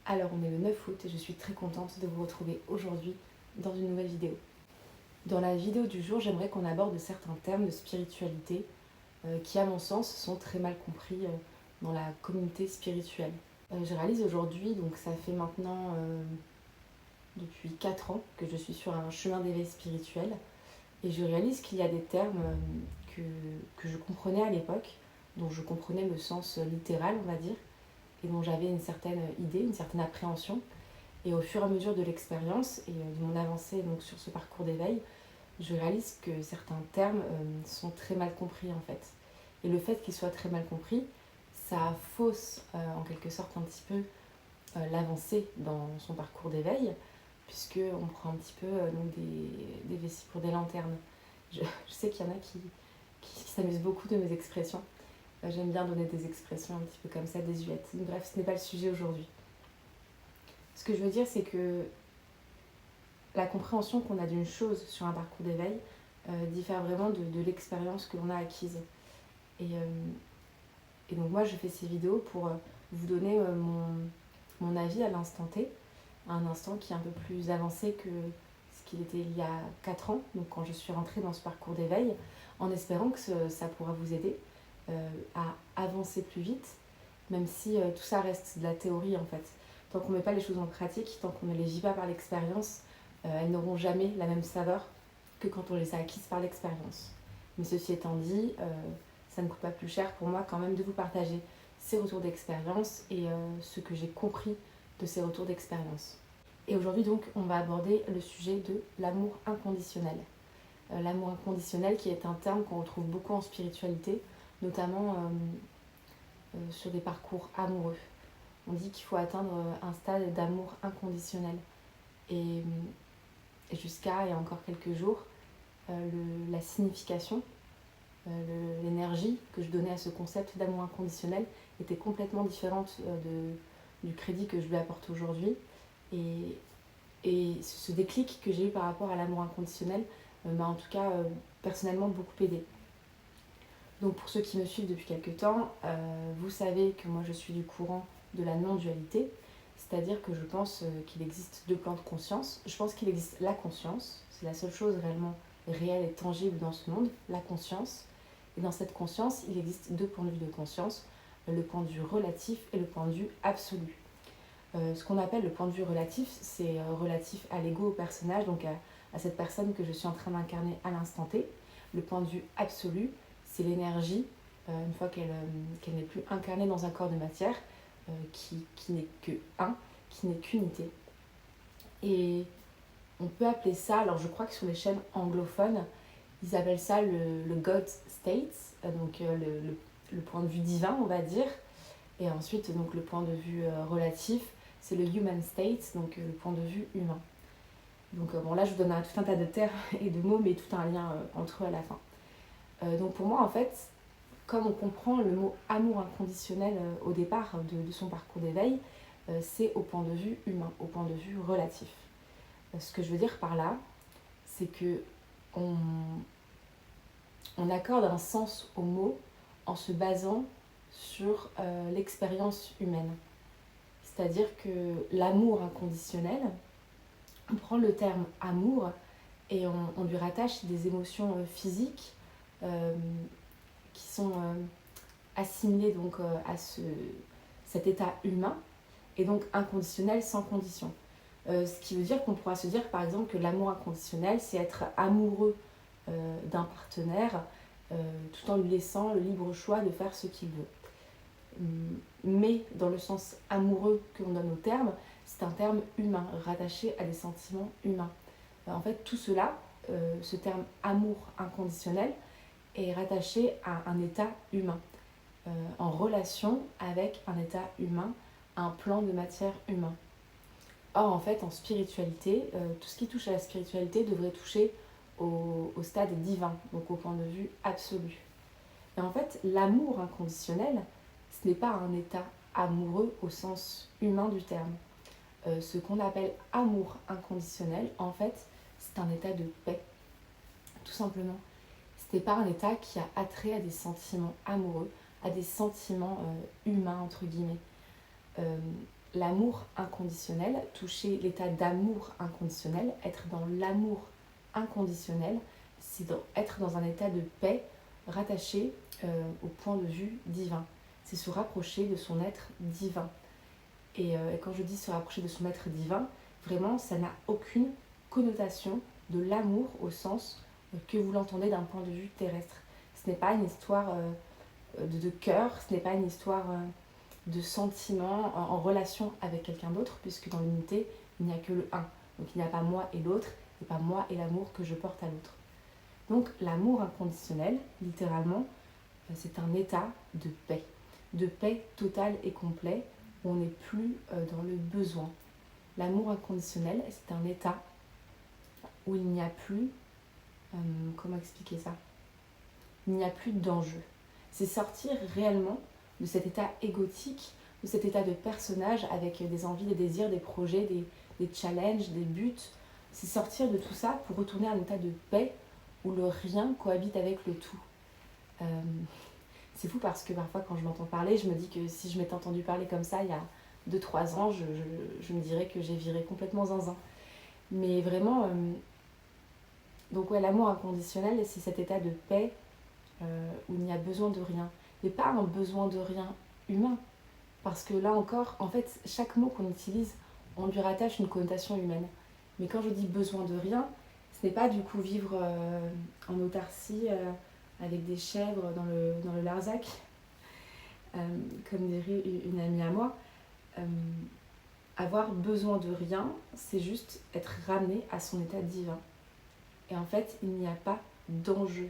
Alors on est le 9 août et je suis très contente de vous retrouver aujourd'hui dans une nouvelle vidéo. Dans la vidéo du jour, j'aimerais qu'on aborde certains termes de spiritualité qui à mon sens sont très mal compris dans la communauté spirituelle. Je réalise aujourd'hui, donc ça fait maintenant depuis 4 ans que je suis sur un chemin d'éveil spirituel et je réalise qu'il y a des termes que je comprenais à l'époque, dont je comprenais le sens littéral on va dire, et dont j'avais une certaine idée, une certaine appréhension. Et au fur et à mesure de l'expérience et de mon avancée donc, sur ce parcours d'éveil, je réalise que certains termes sont très mal compris en fait. Et le fait qu'ils soient très mal compris, ça fausse en quelque sorte un petit peu l'avancée dans son parcours d'éveil, puisqu'on prend un petit peu donc des vessies pour des lanternes. Je sais qu'il y en a qui s'amusent beaucoup de mes expressions. J'aime bien donner des expressions un petit peu comme ça, désuètes. Bref, ce n'est pas le sujet aujourd'hui. Ce que je veux dire, c'est que la compréhension qu'on a d'une chose sur un parcours d'éveil diffère vraiment de l'expérience que l'on a acquise. Et donc moi, je fais ces vidéos pour vous donner mon avis à l'instant T, à un instant qui est un peu plus avancé que ce qu'il était il y a 4 ans, donc quand je suis rentrée dans ce parcours d'éveil, en espérant que ça pourra vous aider à avancer plus vite, même si tout ça reste de la théorie en fait. Tant qu'on ne met pas les choses en pratique, tant qu'on ne les vit pas par l'expérience, elles n'auront jamais la même saveur que quand on les a acquises par l'expérience. Mais ceci étant dit, ça ne coûte pas plus cher pour moi quand même de vous partager ces retours d'expérience et ce que j'ai compris de ces retours d'expérience. Et aujourd'hui donc, on va aborder le sujet de l'amour inconditionnel. L'amour inconditionnel qui est un terme qu'on retrouve beaucoup en spiritualité, notamment sur des parcours amoureux. On dit qu'il faut atteindre un stade d'amour inconditionnel. Et jusqu'à, il y a encore quelques jours, la signification, l'énergie que je donnais à ce concept d'amour inconditionnel était complètement différente du crédit que je lui apporte aujourd'hui. Et ce déclic que j'ai eu par rapport à l'amour inconditionnel m'a en tout cas personnellement beaucoup aidée. Donc pour ceux qui me suivent depuis quelques temps, vous savez que moi je suis du courant de la non-dualité, c'est-à-dire que je pense qu'il existe 2 plans de conscience. Je pense qu'il existe la conscience, c'est la seule chose réellement réelle et tangible dans ce monde, la conscience. Et dans cette conscience, il existe 2 points de vue de conscience, le point de vue relatif et le point de vue absolu. Ce qu'on appelle le point de vue relatif, c'est relatif à l'ego, au personnage, donc à cette personne que je suis en train d'incarner à l'instant T. Le point de vue absolu, c'est l'énergie, une fois qu'elle n'est plus incarnée dans un corps de matière, qui n'est que un, qui n'est qu'unité. Et on peut appeler ça, alors je crois que sur les chaînes anglophones, ils appellent ça le God State, donc le point de vue divin, on va dire. Et ensuite, donc, le point de vue relatif, c'est le Human State, donc le point de vue humain. Donc bon, là, je vous donne tout un tas de termes et de mots, mais tout un lien entre eux à la fin. Donc pour moi, en fait, comme on comprend le mot amour inconditionnel au départ de son parcours d'éveil, c'est au point de vue humain, au point de vue relatif. Ce que je veux dire par là, c'est que on accorde un sens au mot en se basant sur l'expérience humaine. C'est-à-dire que l'amour inconditionnel, on prend le terme amour et on lui rattache des émotions physiques qui sont assimilées donc, à cet état humain et donc inconditionnel sans condition. Ce qui veut dire qu'on pourra se dire par exemple que l'amour inconditionnel, c'est être amoureux d'un partenaire tout en lui laissant le libre choix de faire ce qu'il veut. Mais dans le sens amoureux que l'on donne au terme, c'est un terme humain, rattaché à des sentiments humains. En fait, tout cela, ce terme amour inconditionnel, est rattaché à un état humain, en relation avec un état humain, un plan de matière humain. Or, en fait, en spiritualité, tout ce qui touche à la spiritualité devrait toucher au stade divin, donc au point de vue absolu. Et en fait, l'amour inconditionnel, ce n'est pas un état amoureux au sens humain du terme. Ce qu'on appelle amour inconditionnel, en fait, c'est un état de paix, tout simplement. Ce n'est pas un état qui a attrait à des sentiments amoureux, à des sentiments humains, entre guillemets. l'amour inconditionnel, toucher l'état d'amour inconditionnel, être dans l'amour inconditionnel, c'est être dans un état de paix rattaché au point de vue divin. C'est se rapprocher de son être divin. Et quand je dis se rapprocher de son être divin, vraiment, ça n'a aucune connotation de l'amour au sens que vous l'entendez d'un point de vue terrestre. Ce n'est pas une histoire de cœur, ce n'est pas une histoire de sentiment en relation avec quelqu'un d'autre, puisque dans l'unité, il n'y a que le un. Donc il n'y a pas moi et l'autre, et pas moi et l'amour que je porte à l'autre. Donc l'amour inconditionnel, littéralement, c'est un état de paix totale et complet, où on n'est plus dans le besoin. L'amour inconditionnel, c'est un état où il n'y a plus, comment expliquer ça ? Il n'y a plus d'enjeu. C'est sortir réellement de cet état égotique, de cet état de personnage avec des envies, des désirs, des projets, des challenges, des buts. C'est sortir de tout ça pour retourner à un état de paix où le rien cohabite avec le tout. C'est fou parce que parfois quand je m'entends parler, je me dis que si je m'étais entendu parler comme ça il y a 2-3 ans, je me dirais que j'ai viré complètement zinzin. Mais vraiment, donc ouais, l'amour inconditionnel, c'est cet état de paix où il n'y a besoin de rien. Mais pas un besoin de rien humain. Parce que là encore, en fait, chaque mot qu'on utilise, on lui rattache une connotation humaine. Mais quand je dis besoin de rien, ce n'est pas du coup vivre en autarcie avec des chèvres dans le Larzac, comme dirait une amie à moi. Avoir besoin de rien, c'est juste être ramené à son état divin. Et en fait, il n'y a pas d'enjeu.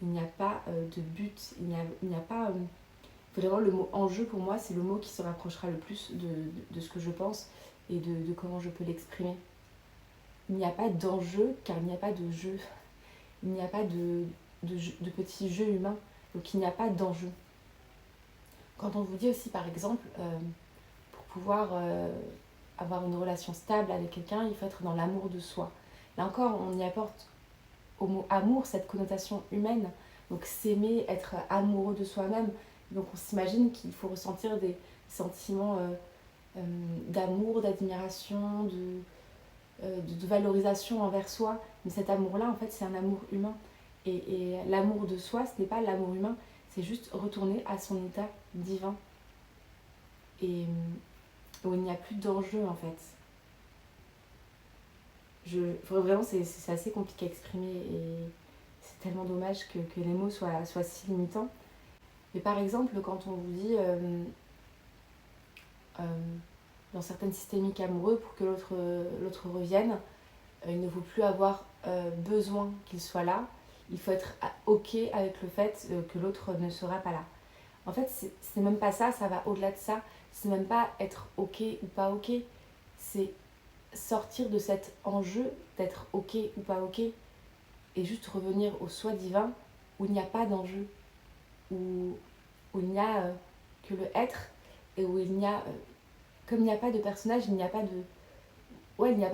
Il n'y a pas de but. Il n'y a pas... Vraiment, le mot enjeu, pour moi, c'est le mot qui se rapprochera le plus de ce que je pense et de comment je peux l'exprimer. Il n'y a pas d'enjeu car il n'y a pas de jeu. Il n'y a pas de petits jeux humains. Donc, il n'y a pas d'enjeu. Quand on vous dit aussi, par exemple, pour pouvoir avoir une relation stable avec quelqu'un, il faut être dans l'amour de soi. Là encore, on y apporte au mot amour cette connotation humaine. Donc, s'aimer, être amoureux de soi-même. Donc on s'imagine qu'il faut ressentir des sentiments d'amour, d'admiration, de valorisation envers soi. Mais cet amour-là, en fait, c'est un amour humain. Et l'amour de soi, ce n'est pas l'amour humain, c'est juste retourner à son état divin. Et où il n'y a plus d'enjeu, en fait. Vraiment, c'est assez compliqué à exprimer et c'est tellement dommage que les mots soient si limitants. Mais par exemple, quand on vous dit dans certaines systémiques amoureux, pour que l'autre revienne, il ne faut plus avoir besoin qu'il soit là, il faut être OK avec le fait que l'autre ne sera pas là. En fait, c'est même pas ça, ça va au-delà de ça. C'est même pas être OK ou pas OK. C'est sortir de cet enjeu d'être OK ou pas OK et juste revenir au soi divin où il n'y a pas d'enjeu. Où il n'y a que le être et où il n'y a comme il n'y a pas de personnage, il n'y a pas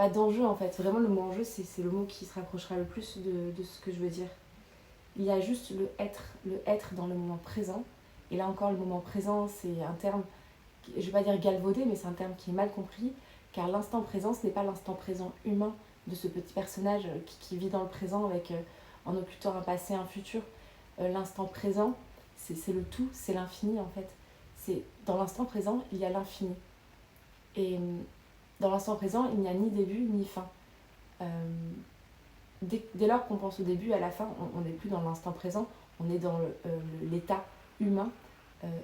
d'enjeu en fait. Vraiment le mot enjeu c'est le mot qui se rapprochera le plus de ce que je veux dire. Il y a juste le être dans le moment présent. Et là encore le moment présent c'est un terme, je ne vais pas dire galvaudé, mais c'est un terme qui est mal compris, car l'instant présent ce n'est pas l'instant présent humain de ce petit personnage qui vit dans le présent avec en occultant un passé, un futur. L'instant présent c'est le tout, c'est l'infini en fait. Dans l'instant présent, il y a l'infini. Et dans l'instant présent, il n'y a ni début ni fin. Dès lors qu'on pense au début, à la fin, on n'est plus dans l'instant présent, on est dans l'état humain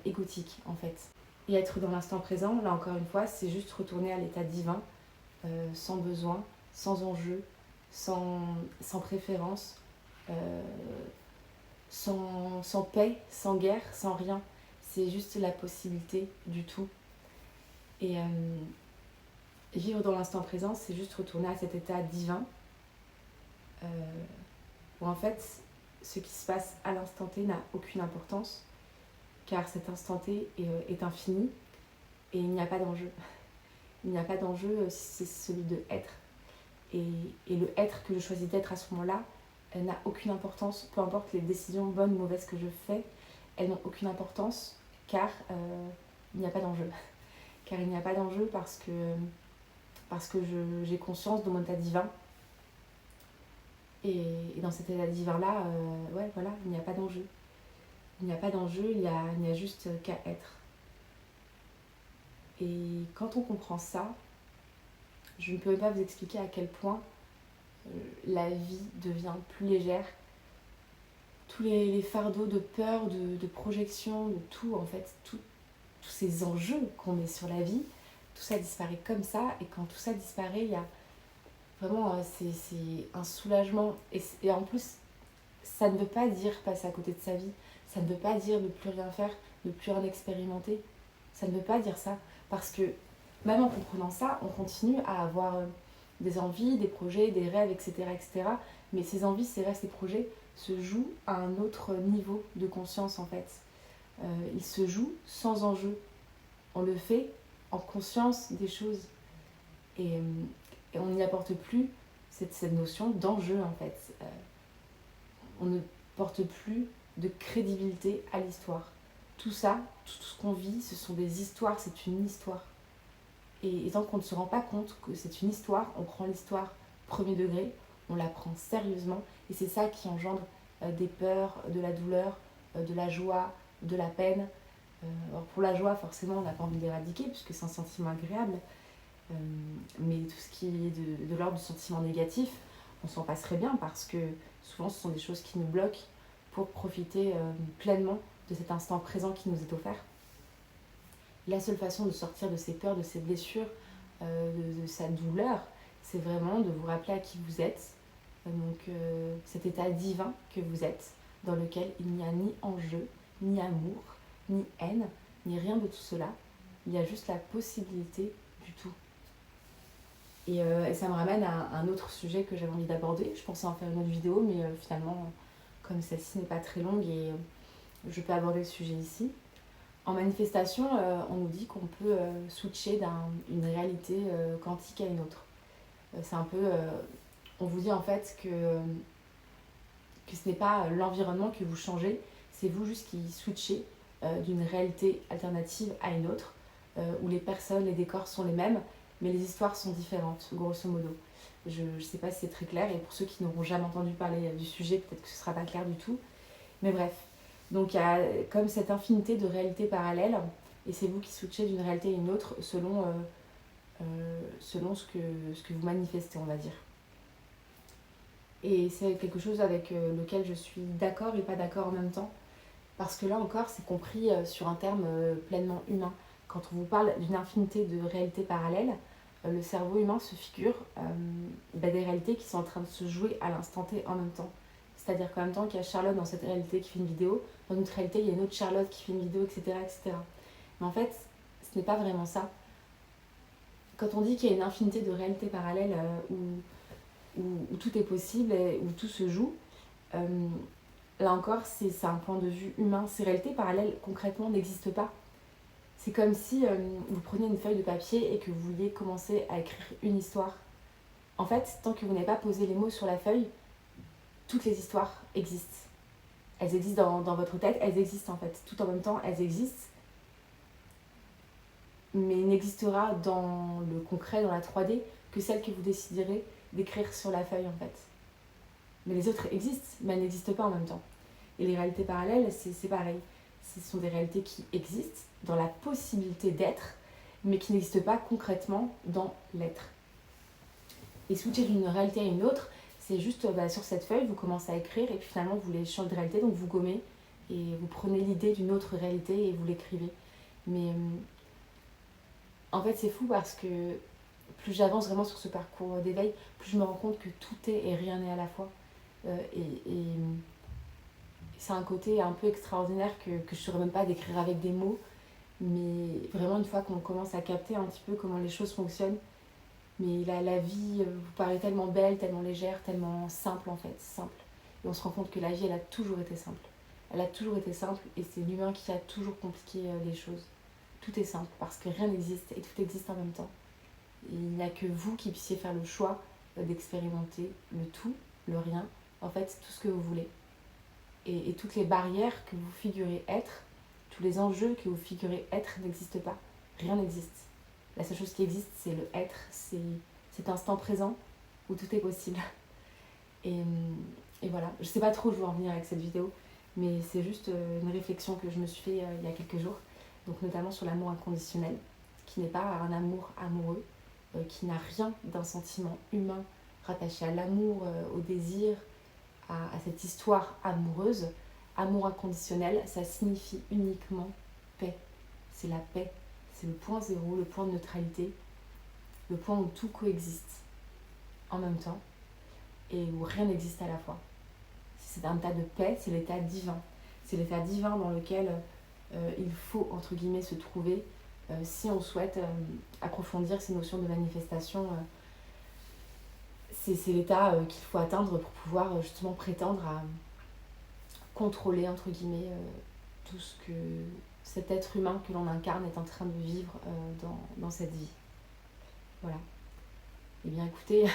égotique en fait. Et être dans l'instant présent, là encore une fois, c'est juste retourner à l'état divin, sans besoin, sans enjeu, sans préférence, sans paix, sans guerre, sans rien. C'est juste la possibilité du tout. Et vivre dans l'instant présent, c'est juste retourner à cet état divin où en fait, ce qui se passe à l'instant T n'a aucune importance car cet instant T est infini et il n'y a pas d'enjeu. Il n'y a pas d'enjeu, c'est celui de être. Et le être que je choisis d'être à ce moment-là, elle n'a aucune importance, peu importe les décisions bonnes ou mauvaises que je fais, elles n'ont aucune importance car il n'y a pas d'enjeu. car il n'y a pas d'enjeu parce que j'ai conscience de mon état divin. Et dans cet état divin-là, il n'y a pas d'enjeu. Il n'y a pas d'enjeu, il n'y a juste qu'à être. Et quand on comprend ça, je ne peux pas vous expliquer à quel point la vie devient plus légère. Tous les fardeaux de peur, de projection, de tout, en fait, tous ces enjeux qu'on met sur la vie, tout ça disparaît comme ça. Et quand tout ça disparaît, il y a vraiment, c'est un soulagement. Et en plus, ça ne veut pas dire passer à côté de sa vie. Ça ne veut pas dire ne plus rien faire, ne plus rien expérimenter. Ça ne veut pas dire ça. Parce que même en comprenant ça, on continue à avoir des envies, des projets, des rêves, etc., etc. Mais ces envies, ces rêves, ces projets se jouent à un autre niveau de conscience, en fait. Ils se jouent sans enjeu. On le fait en conscience des choses. Et on n'y apporte plus cette notion d'enjeu, en fait. On ne porte plus de crédibilité à l'histoire. Tout ça, tout ce qu'on vit, ce sont des histoires, c'est une histoire. Et tant qu'on ne se rend pas compte que c'est une histoire, on prend l'histoire premier degré, on la prend sérieusement, et c'est ça qui engendre des peurs, de la douleur, de la joie, de la peine. Alors pour la joie, forcément, on n'a pas envie d'éradiquer, puisque c'est un sentiment agréable, mais tout ce qui est de l'ordre du sentiment négatif, on s'en passerait bien, parce que souvent ce sont des choses qui nous bloquent pour profiter pleinement de cet instant présent qui nous est offert. La seule façon de sortir de ces peurs, de ces blessures, de sa douleur, c'est vraiment de vous rappeler à qui vous êtes, cet état divin que vous êtes, dans lequel il n'y a ni enjeu, ni amour, ni haine, ni rien de tout cela. Il y a juste la possibilité du tout. Et ça me ramène à un autre sujet que j'avais envie d'aborder. Je pensais en faire une autre vidéo, mais finalement, comme celle-ci n'est pas très longue, et je peux aborder le sujet ici. En manifestation, on nous dit qu'on peut switcher d'une réalité quantique à une autre. C'est un peu... on vous dit en fait que ce n'est pas l'environnement que vous changez, c'est vous juste qui switchez d'une réalité alternative à une autre, où les personnes, les décors sont les mêmes, mais les histoires sont différentes, grosso modo. Je ne sais pas si c'est très clair, et pour ceux qui n'auront jamais entendu parler du sujet, peut-être que ce ne sera pas clair du tout. Mais bref. Donc il y a comme cette infinité de réalités parallèles, et c'est vous qui switchez d'une réalité à une autre selon ce que vous manifestez, on va dire. Et c'est quelque chose avec lequel je suis d'accord et pas d'accord en même temps, parce que là encore c'est compris sur un terme pleinement humain. Quand on vous parle d'une infinité de réalités parallèles, le cerveau humain se figure des réalités qui sont en train de se jouer à l'instant T en même temps. C'est-à-dire qu'en même temps qu'il y a Charlotte dans cette réalité qui fait une vidéo, dans une autre réalité, il y a une autre Charlotte qui fait une vidéo, etc., etc. Mais en fait, ce n'est pas vraiment ça. Quand on dit qu'il y a une infinité de réalités parallèles où tout est possible et où tout se joue, là encore, c'est un point de vue humain. Ces réalités parallèles, concrètement, n'existent pas. C'est comme si vous preniez une feuille de papier et que vous vouliez commencer à écrire une histoire. En fait, tant que vous n'avez pas posé les mots sur la feuille, toutes les histoires existent. Elles existent dans votre tête, elles existent en fait. Tout en même temps, elles existent. Mais il n'existera dans le concret, dans la 3D, que celle que vous déciderez d'écrire sur la feuille en fait. Mais les autres existent, mais elles n'existent pas en même temps. Et les réalités parallèles, c'est pareil. Ce sont des réalités qui existent dans la possibilité d'être, mais qui n'existent pas concrètement dans l'être. Et switcher d'une réalité à une autre, c'est juste sur cette feuille, vous commencez à écrire et puis finalement vous voulez changer de réalité, donc vous gommez et vous prenez l'idée d'une autre réalité et vous l'écrivez. Mais en fait c'est fou parce que plus j'avance vraiment sur ce parcours d'éveil, plus je me rends compte que tout est et rien n'est à la fois. Et c'est un côté un peu extraordinaire que je ne saurais même pas décrire avec des mots, mais vraiment une fois qu'on commence à capter un petit peu comment les choses fonctionnent, mais la vie vous paraît tellement belle, tellement légère, tellement simple en fait, simple. Et on se rend compte que la vie, elle a toujours été simple. Elle a toujours été simple et c'est l'humain qui a toujours compliqué les choses. Tout est simple parce que rien n'existe et tout existe en même temps. Et il n'y a que vous qui puissiez faire le choix d'expérimenter le tout, le rien, en fait tout ce que vous voulez. Et toutes les barrières que vous figurez être, tous les enjeux que vous figurez être n'existent pas. Rien n'existe. La seule chose qui existe, c'est le être, c'est cet instant présent où tout est possible. Et, et voilà, je sais pas trop où je veux en venir avec cette vidéo, mais c'est juste une réflexion que je me suis fait il y a quelques jours, donc notamment sur l'amour inconditionnel, qui n'est pas un amour amoureux, qui n'a rien d'un sentiment humain rattaché à l'amour, au désir, à cette histoire amoureuse. Amour inconditionnel, ça signifie uniquement paix. C'est la paix, c'est le point zéro, le point de neutralité, le point où tout coexiste en même temps et où rien n'existe à la fois. C'est un état de paix, c'est l'état divin. C'est l'état divin dans lequel il faut, entre guillemets, se trouver si on souhaite approfondir ces notions de manifestation. C'est l'état qu'il faut atteindre pour pouvoir justement prétendre à contrôler, entre guillemets, tout ce que cet être humain que l'on incarne est en train de vivre dans cette vie. Voilà. Eh bien écoutez,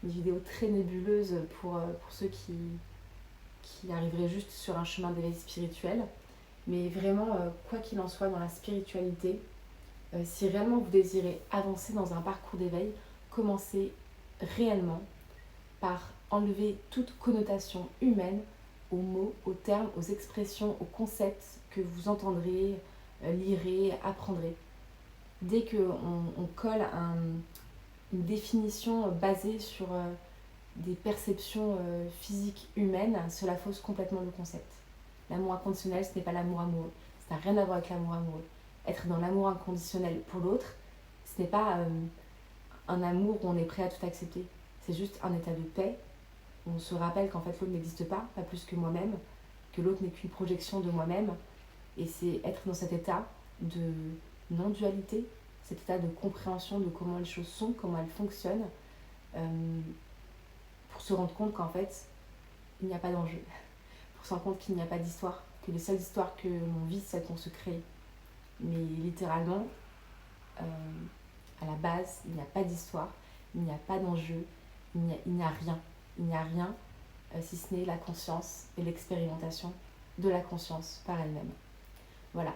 une vidéo très nébuleuse pour ceux qui arriveraient juste sur un chemin d'éveil spirituel. Mais vraiment, quoi qu'il en soit dans la spiritualité, si réellement vous désirez avancer dans un parcours d'éveil, commencez réellement par enlever toute connotation humaine aux mots, aux termes, aux expressions, aux concepts que vous entendrez, lirez, apprendrez. Dès qu'on colle une définition basée sur des perceptions physiques humaines, cela fausse complètement le concept. L'amour inconditionnel, ce n'est pas l'amour amoureux. Ça n'a rien à voir avec l'amour amoureux. Être dans l'amour inconditionnel pour l'autre, ce n'est pas un amour où on est prêt à tout accepter. C'est juste un état de paix. On se rappelle qu'en fait l'autre n'existe pas plus que moi-même, que l'autre n'est qu'une projection de moi-même. Et c'est être dans cet état de non-dualité, cet état de compréhension de comment les choses sont, comment elles fonctionnent, pour se rendre compte qu'en fait, il n'y a pas d'enjeu. Pour se rendre compte qu'il n'y a pas d'histoire, que les seules histoires que l'on vit, c'est celles qu'on se crée. Mais littéralement, à la base, il n'y a pas d'histoire, il n'y a pas d'enjeu, il n'y a rien. Il n'y a rien si ce n'est la conscience et l'expérimentation de la conscience par elle-même. Voilà.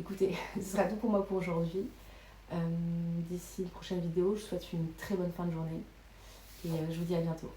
Écoutez, ce sera tout pour moi pour aujourd'hui. D'ici une prochaine vidéo, je vous souhaite une très bonne fin de journée et je vous dis à bientôt.